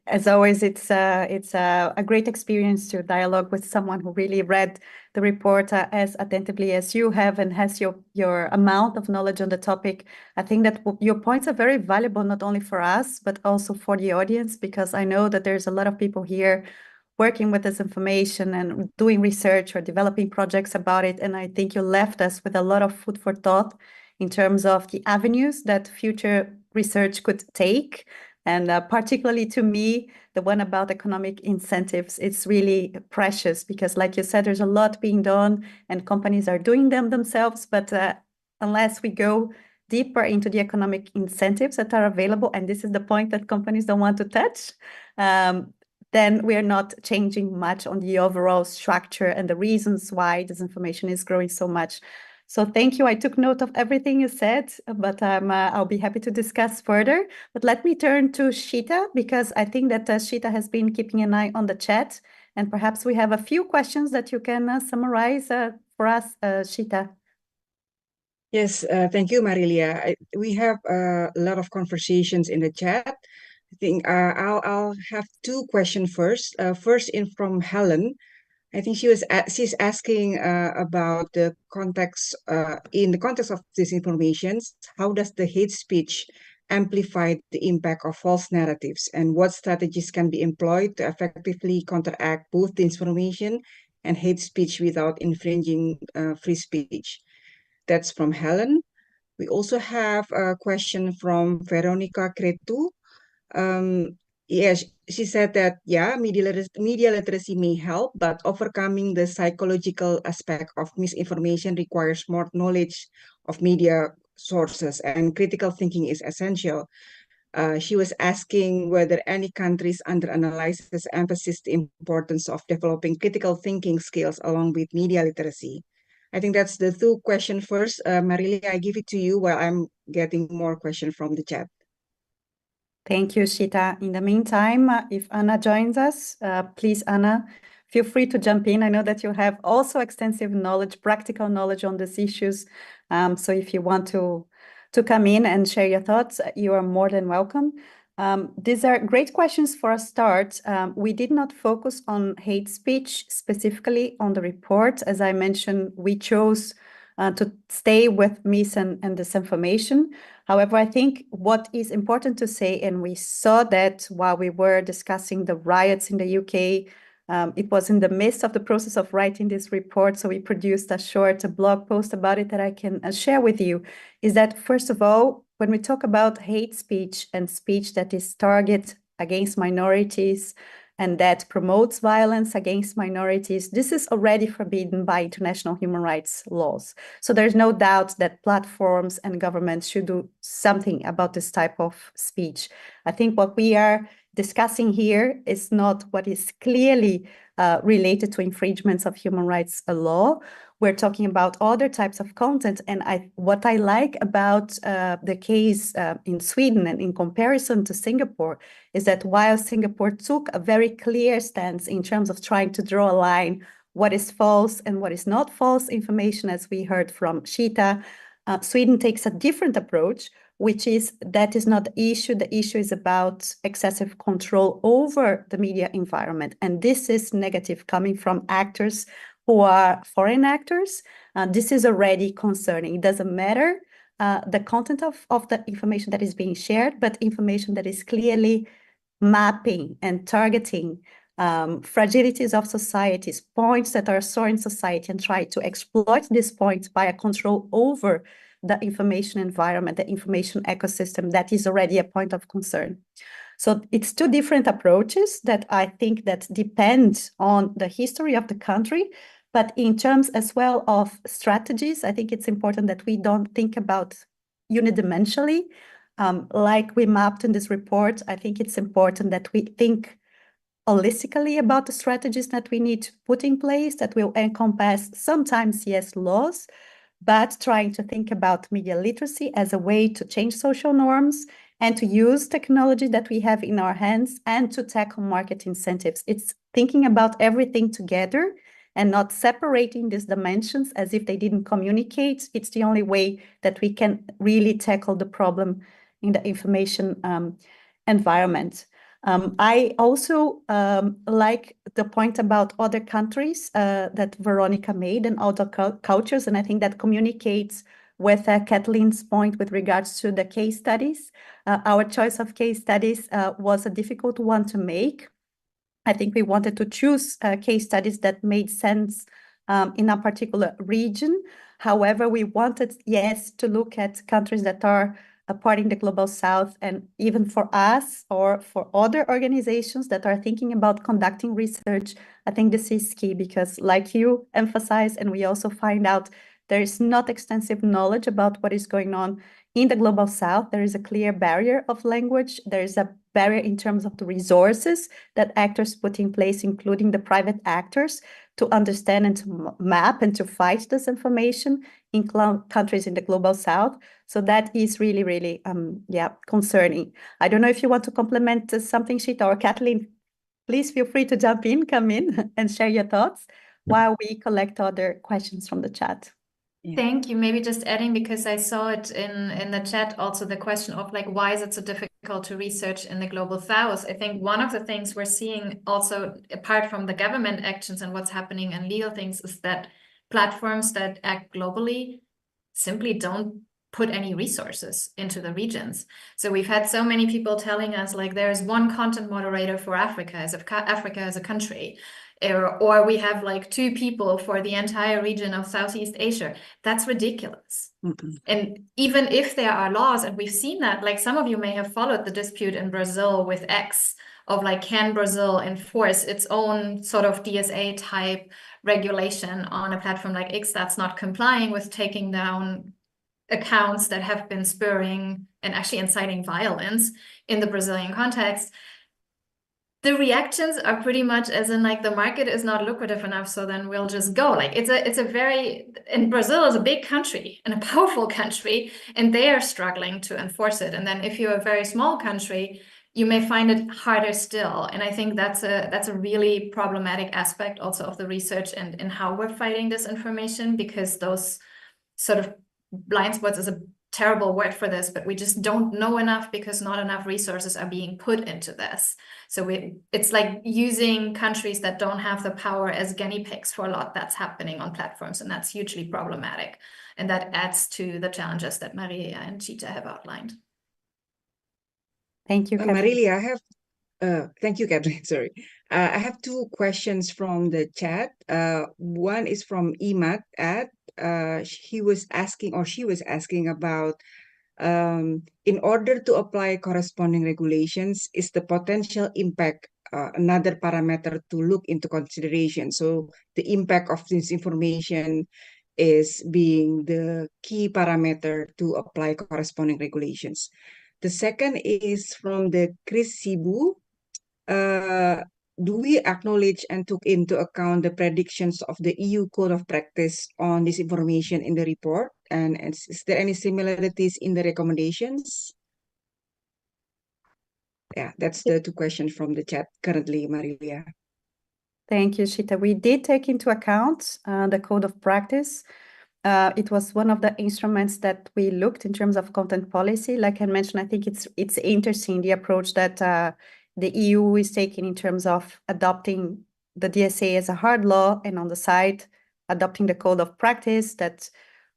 As always, it's a great experience to dialogue with someone who really read the report as attentively as you have and has your amount of knowledge on the topic. I think that your points are very valuable, not only for us, but also for the audience, because I know that there's a lot of people here working with this information and doing research or developing projects about it. And I think you left us with a lot of food for thought in terms of the avenues that future research could take. And particularly to me, the one about economic incentives, it's really precious because, like you said, there's a lot being done and companies are doing them themselves. But unless we go deeper into the economic incentives that are available, and this is the point that companies don't want to touch, then we are not changing much on the overall structure and the reasons why disinformation is growing so much. So thank you. I took note of everything you said, but I'll be happy to discuss further. But let me turn to Shita, because I think that Shita has been keeping an eye on the chat, and perhaps we have a few questions that you can summarize for us, Shita. Yes, thank you, Marilia. We have a lot of conversations in the chat. I think I'll have two questions first. First in from Helen. I think she's asking about the context in the context of disinformation. How does the hate speech amplify the impact of false narratives, and what strategies can be employed to effectively counteract both disinformation and hate speech without infringing free speech? That's from Helen. We also have a question from Veronica Cretu. Yes, she said that, yeah, media literacy may help, but overcoming the psychological aspect of misinformation requires more knowledge of media sources, and critical thinking is essential. She was asking whether any countries under analysis emphasize the importance of developing critical thinking skills along with media literacy. I think that's the two questions first. Marilia, I give it to you while I'm getting more questions from the chat. Thank you, Shita. In the meantime, if Anna joins us, please, Anna, feel free to jump in. I know that you have also extensive knowledge, practical knowledge on these issues. So if you want to come in and share your thoughts, you are more than welcome. These are great questions for a start. We did not focus on hate speech specifically on the report. As I mentioned, we chose to stay with mis and disinformation. However, I think what is important to say, and we saw that while we were discussing the riots in the UK, it was in the midst of the process of writing this report, so we produced a short blog post about it that I can share with you, is that, first of all, when we talk about hate speech and speech that is targeted against minorities and that promotes violence against minorities, this is already forbidden by international human rights laws. So there's no doubt that platforms and governments should do something about this type of speech. I think what we are discussing here is not what is clearly related to infringements of human rights law. We're talking about other types of content. And what I like about the case in Sweden and in comparison to Singapore is that while Singapore took a very clear stance in terms of trying to draw a line, what is false and what is not false information, as we heard from Shita, Sweden takes a different approach, which is that is not the issue. The issue is about excessive control over the media environment. And this is negative coming from actors who are foreign actors. This is already concerning. It doesn't matter the content of the information that is being shared, but information that is clearly mapping and targeting fragilities of societies, points that are sore in society, and try to exploit these points by a control over the information environment, the information ecosystem, that is already a point of concern. So it's two different approaches that I think that depend on the history of the country, but in terms as well of strategies, I think it's important that we don't think about unidimensionally. Like we mapped in this report, I think it's important that we think holistically about the strategies that we need to put in place that will encompass sometimes, yes, laws, but trying to think about media literacy as a way to change social norms and to use technology that we have in our hands and to tackle market incentives. It's thinking about everything together and not separating these dimensions as if they didn't communicate. It's the only way that we can really tackle the problem in the information environment. I also like the point about other countries that Veronica made and other cultures, and I think that communicates with Kathleen's point with regards to the case studies. Our choice of case studies was a difficult one to make. I think we wanted to choose case studies that made sense in a particular region. However, we wanted, yes, to look at countries that are a part in the Global South, and even for us or for other organizations that are thinking about conducting research, I think this is key because like you emphasize, and we also find out there is not extensive knowledge about what is going on in the Global South. There is a clear barrier of language. There is a barrier in terms of the resources that actors put in place, including the private actors, to understand and to map and to fight disinformation in countries in the Global South. So that is really, really, concerning. I don't know if you want to complement something, Shita or Kathleen. Please feel free to jump in, come in and share your thoughts while we collect other questions from the chat. Yeah. Thank you. Maybe just adding, because I saw it in the chat also, the question of like, why is it so difficult to research in the Global South? I think one of the things we're seeing also, apart from the government actions and what's happening in legal things, is that platforms that act globally simply don't put any resources into the regions. So we've had so many people telling us like there is one content moderator for Africa as Africa as a country. Or we have like 2 people for the entire region of Southeast Asia. That's ridiculous. And even if there are laws, and we've seen that, like some of you may have followed the dispute in Brazil with X of like, can Brazil enforce its own sort of DSA type regulation on a platform like X that's not complying with taking down accounts that have been spurring and actually inciting violence in the Brazilian context? The reactions are pretty much as in like the market is not lucrative enough, so then we'll just go. Like it's a very, and Brazil is a big country and a powerful country, and they are struggling to enforce it. And then if you're a very small country, you may find it harder still. And I think that's a really problematic aspect also of the research and how we're fighting disinformation, because those sort of blind spots is a terrible word for this, but we just don't know enough because not enough resources are being put into this. So it's like using countries that don't have the power as guinea pigs for a lot that's happening on platforms, and that's hugely problematic. And that adds to the challenges that Maria and Chita have outlined. Thank you, Kathleen. Marilia, I have thank you, Kathleen. Sorry. I have 2 questions from the chat. One is from Imat at he was asking, or she was asking about in order to apply corresponding regulations, is the potential impact another parameter to look into consideration? So the impact of this information is being the key parameter to apply corresponding regulations. The second is from the Chris Sibu. Do we acknowledge and took into account the predictions of the EU Code of Practice on disinformation in the report? And is there any similarities in the recommendations? Yeah, that's the 2 questions from the chat currently, Marilia. Thank you, Shita. We did take into account the Code of Practice. It was one of the instruments that we looked in terms of content policy. Like I mentioned, I think it's interesting, the approach that the EU is taking in terms of adopting the DSA as a hard law, and on the side, adopting the Code of Practice that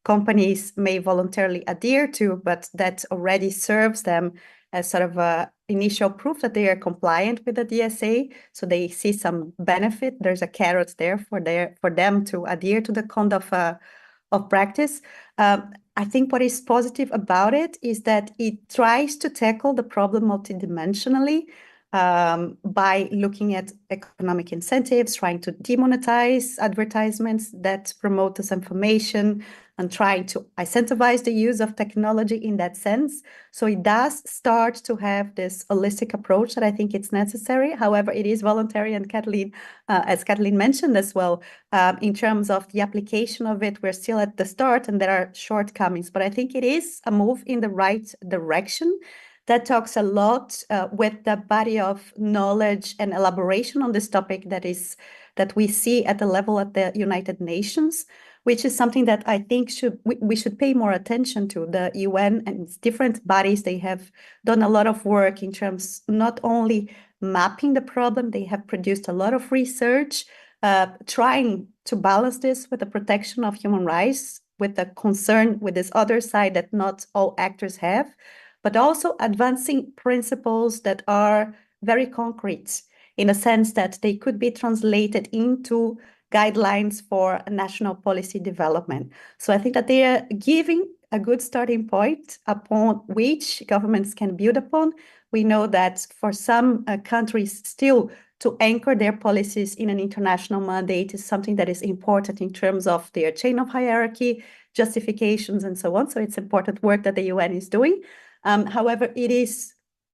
companies may voluntarily adhere to, but that already serves them as sort of a initial proof that they are compliant with the DSA. So they see some benefit. There's a carrot there for them to adhere to the Code of Practice. I think what is positive about it is that it tries to tackle the problem multidimensionally, by looking at economic incentives, trying to demonetize advertisements that promote disinformation, and trying to incentivize the use of technology in that sense. So it does start to have this holistic approach that I think it's necessary. However, it is voluntary, and Kathleen, as Kathleen mentioned as well, in terms of the application of it, we're still at the start and there are shortcomings, but I think it is a move in the right direction that talks a lot with the body of knowledge and elaboration on this topic that that we see at the level at the United Nations, which is something that I think we should pay more attention to. The UN and its different bodies, they have done a lot of work in terms not only mapping the problem, they have produced a lot of research, trying to balance this with the protection of human rights, with the concern with this other side that not all actors have, but also advancing principles that are very concrete in a sense that they could be translated into guidelines for national policy development. So I think that they are giving a good starting point upon which governments can build upon. We know that for some countries still to anchor their policies in an international mandate is something that is important in terms of their chain of hierarchy, justifications, and so on. So it's important work that the UN is doing. However, it is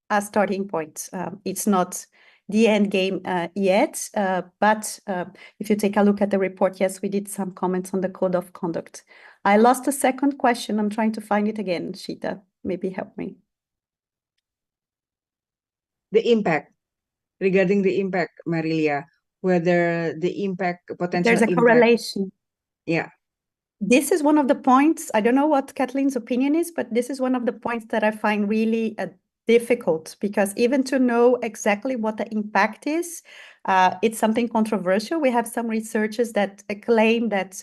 a starting point. It's not the end game yet, but if you take a look at the report, yes, we did some comments on the code of conduct. I lost the second question. I'm trying to find it again. Shita, maybe help me. The impact, regarding the impact, Marilia, whether the impact, potential There's a impact. correlation. Yeah. This is one of the points, I don't know what Kathleen's opinion is, but this is one of the points that I find really difficult, because even to know exactly what the impact is, it's something controversial. We have some researchers that claim that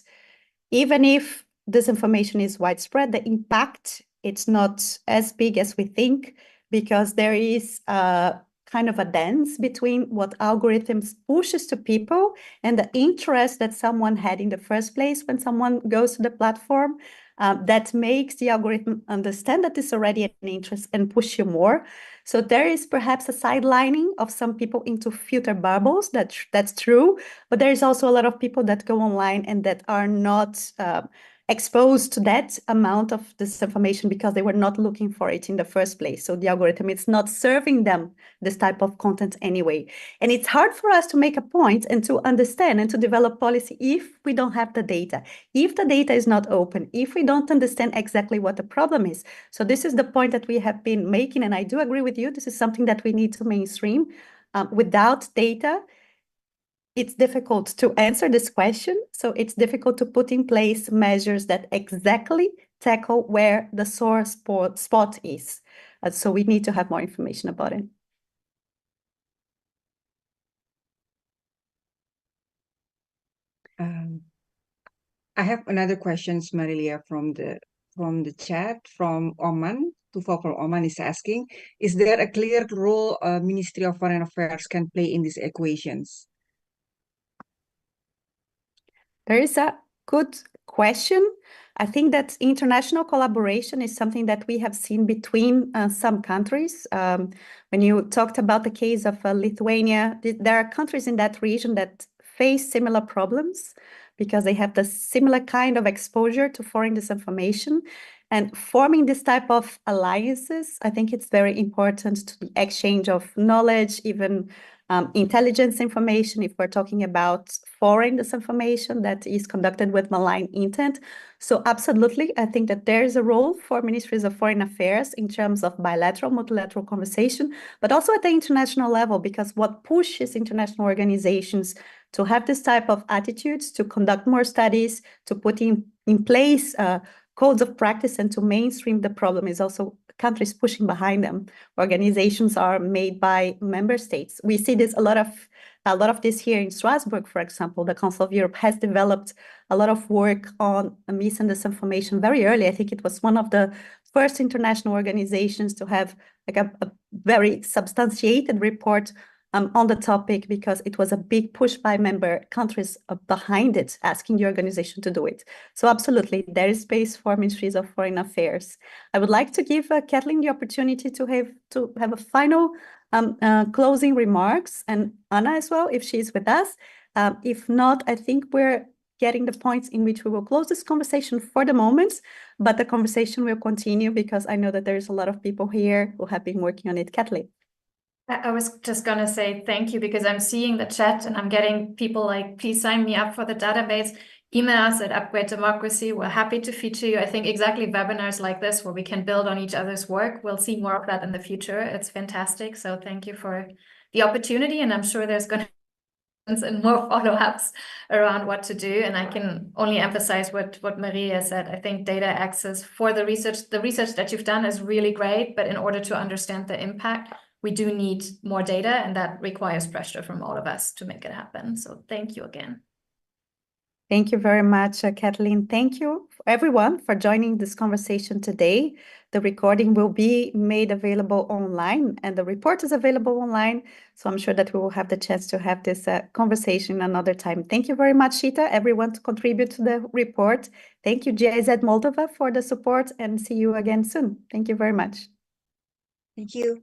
even if disinformation is widespread, the impact, it's not as big as we think, because there is kind of a dance between what algorithms pushes to people and the interest that someone had in the first place when someone goes to the platform, that makes the algorithm understand that it's already an interest and push you more. So there is perhaps a sidelining of some people into filter bubbles. That's true, but there is also a lot of people that go online and that are not exposed to that amount of disinformation because they were not looking for it in the first place. So the algorithm is not serving them this type of content anyway. And it's hard for us to make a point and to understand and to develop policy if we don't have the data, if the data is not open, if we don't understand exactly what the problem is. So this is the point that we have been making, and I do agree with you. This is something that we need to mainstream. Without data, it's difficult to answer this question. So it's difficult to put in place measures that exactly tackle where the sore spot is. So we need to have more information about it. I have another questions, Marilia, from the chat from Oman. Tufal from Oman is asking, is there a clear role Ministry of Foreign Affairs can play in these equations? There is a good question. I think that international collaboration is something that we have seen between some countries. When you talked about the case of Lithuania, there are countries in that region that face similar problems because they have the similar kind of exposure to foreign disinformation. And forming this type of alliances, I think it's very important to the exchange of knowledge, even intelligence information, if we're talking about foreign disinformation that is conducted with malign intent. So absolutely, I think that there is a role for ministries of foreign affairs in terms of bilateral, multilateral conversation, but also at the international level, because what pushes international organizations to have this type of attitudes, to conduct more studies, to put in place codes of practice and to mainstream the problem is also countries pushing behind them. Organizations are made by member states. We see this a lot of this here in Strasbourg, for example. The Council of Europe has developed a lot of work on mis and disinformation very early. I think it was one of the first international organizations to have like a very substantiated report on the topic, because it was a big push by member countries behind it, asking the organization to do it. So absolutely, there is space for ministries of foreign affairs. I would like to give Kathleen the opportunity to have a final closing remarks, and Anna as well, if she's with us. If not, I think we're getting the points in which we will close this conversation for the moment, but the conversation will continue because I know that there's a lot of people here who have been working on it. Kathleen. I was just going to say thank you, because I'm seeing the chat and I'm getting people like, please sign me up for the database, email us at Upgrade Democracy. We're happy to feature you. I think exactly webinars like this where we can build on each other's work. We'll see more of that in the future. It's fantastic. So thank you for the opportunity. And I'm sure there's going to and more follow-ups around what to do. And I can only emphasize what Maria said. I think data access for the research that you've done is really great, but in order to understand the impact, we do need more data, and that requires pressure from all of us to make it happen. So thank you again. Thank you very much, Kathleen. Thank you, everyone, for joining this conversation today. The recording will be made available online, and the report is available online. So I'm sure that we will have the chance to have this conversation another time. Thank you very much, Shita, everyone to contribute to the report. Thank you, GIZ Moldova, for the support, and see you again soon. Thank you very much. Thank you.